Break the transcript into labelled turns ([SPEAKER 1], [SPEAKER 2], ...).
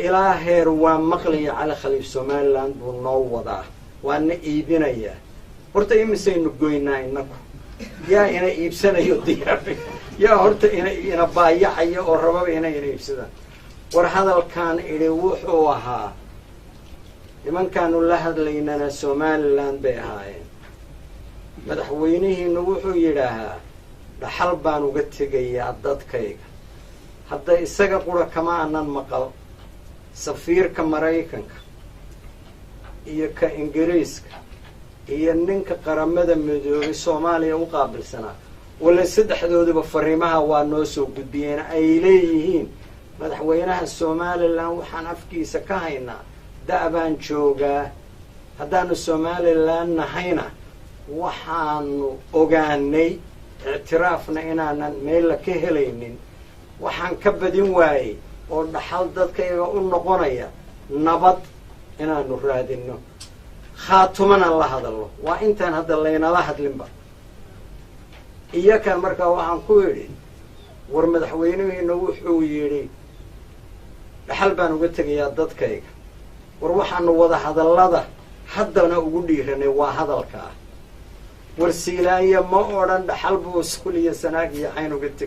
[SPEAKER 1] إلهي روى مقلي على خليف سوماليلاند ونوضع وأن إيبينيا horta imisaynu goynaa inagu yaa ina iibsanayo diyaari yaa horta ina baayacayo oo rababa ina iibsadaan war hadalkan iri wuxuu ahaa nimankaanu la hadlaynana Somaliland bay ahaayeen madaxweynihiina wuxuu yiraahaa dhaxal baan uga tegayaa dadkayga hadda isaga qura kama aanan maqal safiirka Mareykanka iyo ka Ingiriiska iyo ninka qaramada midoobay Soomaaliya u qaabilsanaa wala saddexdooduba fariimaha waa noo soo gudbiyeen ay leeyihiin madaxweynaha Somaliland waxaan afkiisa ka haynaa daabaan joogaa haddaanu Somaliland nahayna waxaanu ogaanay اعترافنا inaanan meel ka helaynin waxaan ka badin waayay oo dhaxal dadkayga u noqonaya nabad inaanu raadino خاتمنا الله هذا الله وإنت هذا اللي نلاحظ لمبا إياك المركا وعن كوري ورمدحوينه إنه حويري حلبان وقلت يا ضد كيك وروح عنه وضع هذا الله حتى أنا أقول لي إنه وهذا الكا ورسيلاية ما أوران بحلب وسكولية سناقية عينه قلت